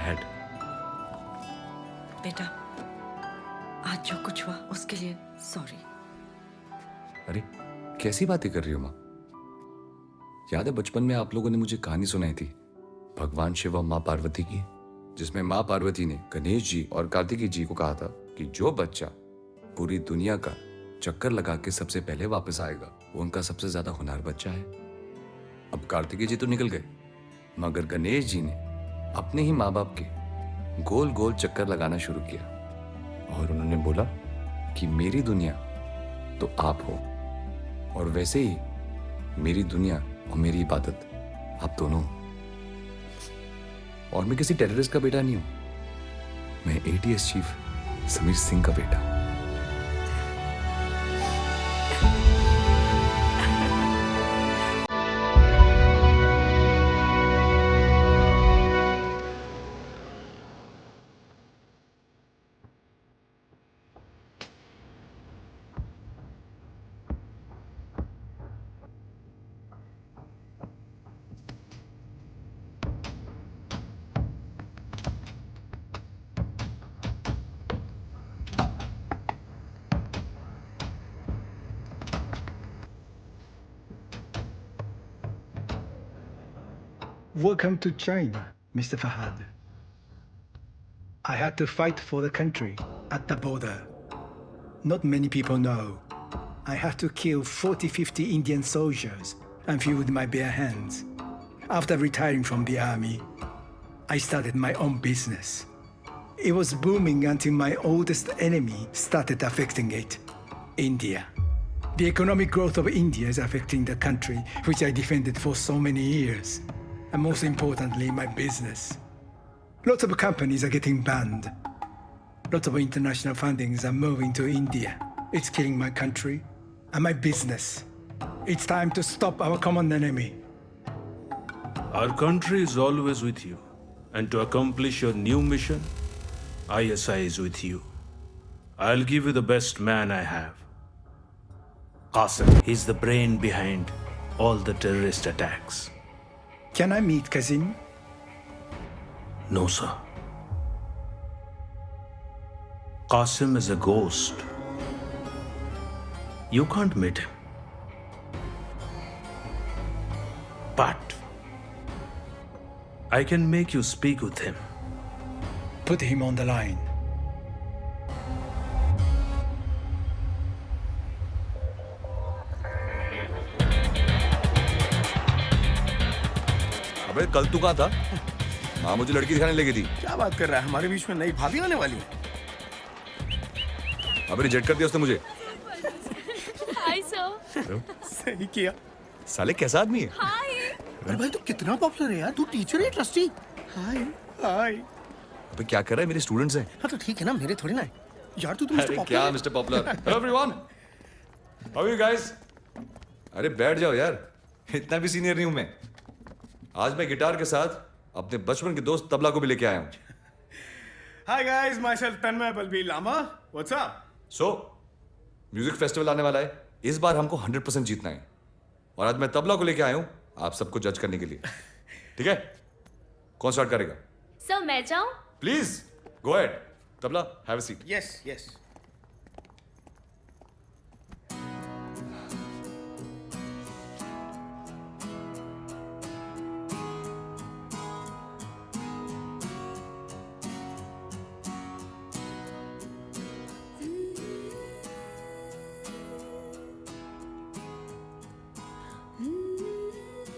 had. बेटा, आज जो कुछ हुआ उसके लिए सॉरी। अरे कैसी बातें कर रही हो माँ? याद है बचपन में आप लोगों ने मुझे कहानी सुनाई थी भगवान शिव और माँ पार्वती की, जिसमें माँ पार्वती ने गणेश जी और कार्तिकेय जी को कहा था कि जो बच्चा पूरी दुनिया का चक्कर लगा के सबसे पहले वापस आएगा वो उनका सबसे ज्यादा होनहार बच्चा है। अब कार्तिकेय जी तो निकल गए, मगर गणेश जी ने अपने ही माँ बाप के गोल गोल चक्कर लगाना शुरू किया और उन्होंने बोला कि मेरी दुनिया तो आप हो, और वैसे ही मेरी दुनिया और मेरी इबादत आप दोनों हो। और मैं किसी टेररिस्ट का बेटा नहीं हूं, मैं एटीएस चीफ समीर सिंह का बेटा। Welcome to China, Mr. Fahad. I had to fight for the country at the border. Not many people know. I had to kill 40-50 Indian soldiers and few with my bare hands. After retiring from the army, I started my own business. It was booming until my oldest enemy started affecting it, India. The economic growth of India is affecting the country which I defended for so many years. And most importantly, my business. Lots of companies are getting banned. Lots of international fundings are moving to India. It's killing my country and my business. It's time to stop our common enemy. Our country is always with you. And to accomplish your new mission, ISI is with you. I'll give you the best man I have. Qasim. He's the brain behind all the terrorist attacks. Can I meet Kazim? No, sir. Qasim is a ghost. You can't meet him. But I can make you speak with him. Put him on the line. अबे कल तू कहाँ था? माँ मुझे लड़की दिखाने लेगी थी। क्या बात कर रहा है? हमारे बीच में नई भाभी आने वाली है। अबे रिजेक्ट कर दिया उसने मुझे। Hi sir. सही किया। साले कैसा आदमी है? हाय। अरे भाई तू कितना पॉपुलर है यार, तू टीचर है ट्रस्टी। हाय हाय। अबे क्या कर रहा है? मेरे स्टूडेंट्स हैं। हाँ तो ठीक है ना, मेरे थोड़ी ना है यार। तू मिस्टर अरे पॉपुलर क्या है। Mister popular? Hello everyone, how are you guys? अरे बैठ जाओ यार, इतना भी सीनियर नहीं हूं मैं। आज मैं गिटार के साथ अपने बचपन के दोस्त तबला को भी लेके आया हूं। Hi guys, myself Tanmay Balbir Lama. What's up? So music festival आने वाला है, इस बार हमको 100% जीतना है, और आज मैं तबला को लेके आया हूं आप सबको जज करने के लिए। ठीक है, कौन स्टार्ट करेगा? सर मैं जाऊं? Please go ahead. Tabla have a seat. Yes yes.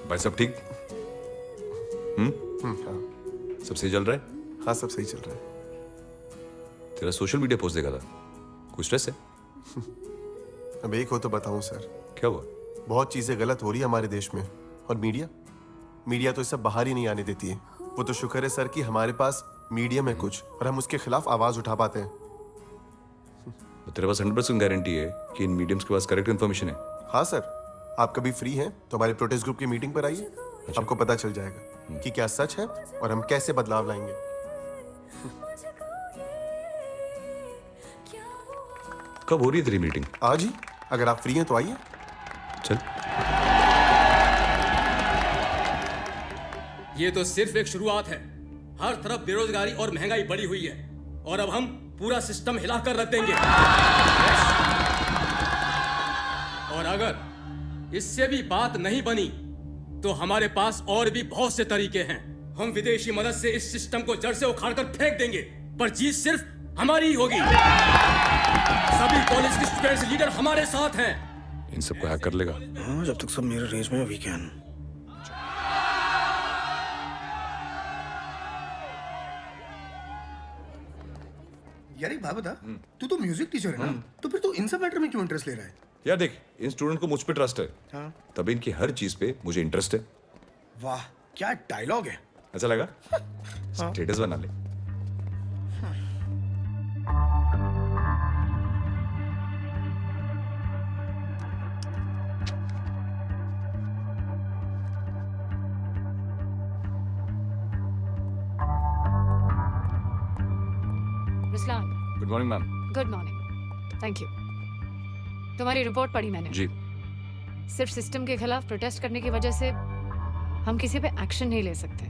भाई सब ठीक? हाँ सब सही चल रहा है? हाँ सब सही चल रहा है। तेरा सोशल मीडिया पोस्ट देखा था, कुछ स्ट्रेस है? अब एक हो तो बताऊं सर। क्या हुआ? बहुत चीजें गलत हो रही है हमारे देश में, और मीडिया तो ये सब बाहर ही नहीं आने देती है। वो तो शुक्र है सर कि हमारे पास मीडियम है कुछ, और हम उसके खिलाफ आवाज उठा पाते हैं। तो तेरे पास 100% गारंटी है कि इन मीडियम्स के पास करेक्ट इन्फॉर्मेशन है? हाँ सर, आप कभी फ्री हैं तो हमारे प्रोटेस्ट ग्रुप की मीटिंग पर आइए। आपको पता चल जाएगा कि क्या सच है और हम कैसे बदलाव लाएंगे। कब हो रही है तेरी मीटिंग? आज ही, अगर आप फ्री हैं तो आइए। चल। ये तो सिर्फ एक शुरुआत है। हर तरफ बेरोजगारी और महंगाई बढ़ी हुई है और अब हम पूरा सिस्टम हिलाकर रख देंगे। और अगर इससे भी बात नहीं बनी तो हमारे पास और भी बहुत से तरीके हैं। हम विदेशी मदद से इस सिस्टम को जड़ से उखाड़कर फेंक देंगे, पर जीत सिर्फ हमारी ही होगी। सभी कॉलेज के स्टूडेंट्स लीडर हमारे साथ हैं। इन सबको हैक कर लेगा। हाँ, जब तक सब मेरे रेंज में वी कैन। यार एक बात बता, तू तो म्यूजिक टीचर है ना, तो फिर तू इन सब मैटर में क्यों इंटरेस्ट ले रहा है? यार देख, इन स्टूडेंट को मुझ पे ट्रस्ट है, हाँ। तभी इनकी हर चीज पे मुझे इंटरेस्ट है। वाह, क्या डायलॉग है। अच्छा लगा? स्टेटस बना ले। Ruslan, good morning ma'am. Good morning. Thank you. तुम्हारी रिपोर्ट पढ़ी मैंने। जी। सिर्फ सिस्टम के खिलाफ प्रोटेस्ट करने की वजह से हम किसी पे एक्शन नहीं ले सकते।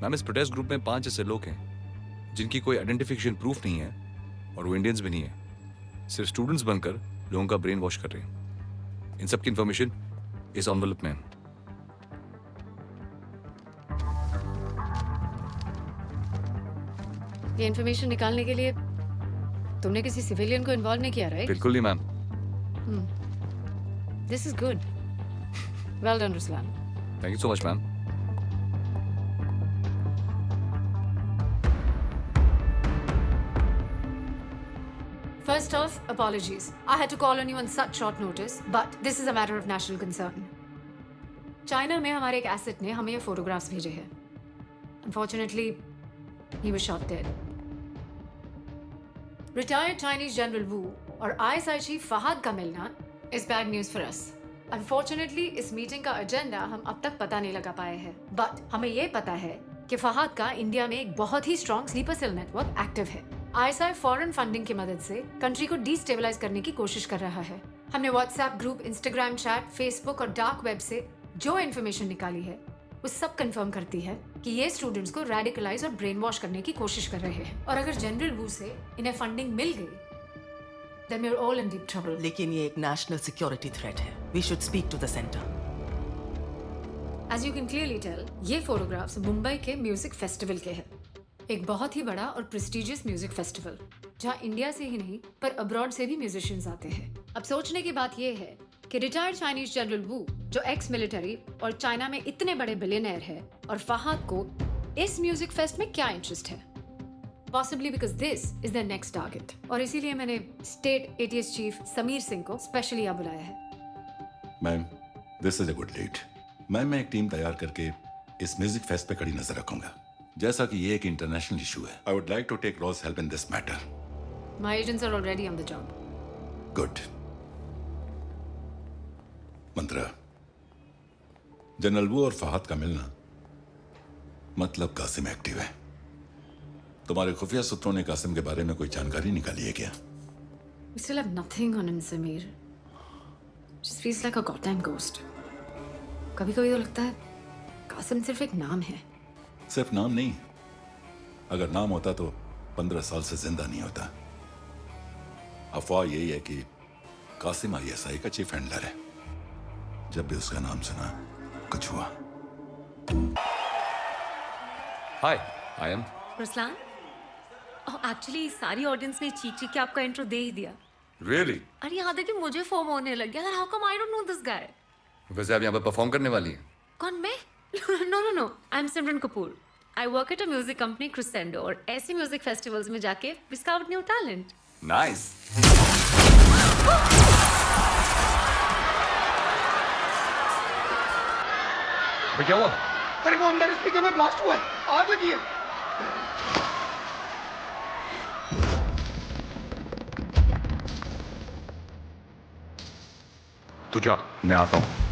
मैम, इस प्रोटेस्ट ग्रुप में 5 ऐसे लोग हैं जिनकी कोई आइडेंटिफिकेशन प्रूफ नहीं है और वो इंडियंस भी नहीं है। सिर्फ स्टूडेंट्स बनकर लोगों का ब्रेन वॉश कर रहे हैं। इन सब की इंफॉर्मेशन इस एनवेलप में है। ये इन्फॉर्मेशन निकालने के लिए तुमने किसी सिविलियन को इन्वॉल्व नहीं किया, राइट? बिल्कुल नहीं ma'am. This is good. Well done Ruslan. Thank you so much ma'am. First off, apologies. I had to call on you on such short notice, but this is a matter of national concern. China में हमारे एक asset ने हमें ये photographs भेजे हैं। Unfortunately, he was shot dead. Retired Chinese General Wu और ISI Chief Fahad का मिलना is bad news for us. Unfortunately, इस मीटिंग का एजेंडा हम अब तक पता नहीं लगा पाए हैं, बट हमें ये पता है कि फहाद का इंडिया में एक बहुत ही strong sleeper cell network active है। ISI फॉरेन फंडिंग की मदद से कंट्री को डिस्टेबलाइज करने की कोशिश कर रहा है। हमने WhatsApp group, Instagram chat, Facebook और डार्क वेब से जो इन्फॉर्मेशन निकाली है वो सब कंफर्म करती है कि ये स्टूडेंट्स को रेडिकलाइज और ब्रेन वॉश करने की कोशिश कर रहे हैं। और अगर जनरल वू से इन्हें फंडिंग मिल गई then we're all in deep trouble. लेकिन ये एक नेशनल सिक्योरिटी थ्रेट है। We should speak to the center. As you can clearly tell, ये फोटोग्राफ्स मुंबई के म्यूजिक फेस्टिवल के हैं। एक बहुत ही बड़ा और प्रेस्टिजियस म्यूजिक फेस्टिवल जहाँ इंडिया से ही नहीं पर अब्रॉड से भी म्यूजिशियंस आते हैं। अब सोचने की बात ये है कि रिटायर्ड चाइनीज जनरल वू जो एक्स मिलिट्री और चाइना में इतने बड़े बिलियनर है और फहाद को इस म्यूजिक फेस्ट में क्या इंटरेस्ट है। Possibly because this is their next target. और इसीलिए मैंने state ATS chief Sameer Singh को स्पेशली यहाँ बुलाया है। Ma'am, this is a good lead. मैं एक टीम तैयार करके इस म्यूजिक फेस्ट पे कड़ी नजर रखूंगा। जैसा कि ये एक इंटरनेशनल इशू है, I would like to take Ross help in this matter. My agents are already on the job. Good. मंत्रा, जनरल वू और फहाद का मिलना मतलब कासिम एक्टिव है। तुम्हारे खुफिया सूत्रों ने कासिम के बारे में कोई जानकारी निकाली है क्या? We still have nothing on him, Samir. Just feels like a goddamn ghost. कभी-कभी तो लगता है कासिम सिर्फ एक नाम है। सिर्फ नाम नहीं, अगर नाम होता तो 15 साल से जिंदा नहीं होता। अफवाह यही है कि कासिम ISI का चीफ हैंडलर है। जब भी उसका नाम सुना कुछ हुआ। हाय, आई एम रुस्लान, एक्चुअली सारी ऑडियंस ने चीख चीख के आपका इंट्रो दे ही दिया। रियली? अरे यहाँ तक कि मुझे फॉर्म होने लग गया। How come I don't know this guy? वैसे आप यहाँ पर परफॉर्म करने वाली हैं? कौन, मैं? No, I am Simran Kapoor. I work at a music company Crescendo और ऐसे म्यूजिक फेस्टिवल्स में जाके डिस्कवर न्यू टैलेंट। नाइस। क्या हुआ? अरे वो अंदर स्पीकर में ब्लास्ट हुआ है, आग लगी है। तू जा, मैं आता हूँ।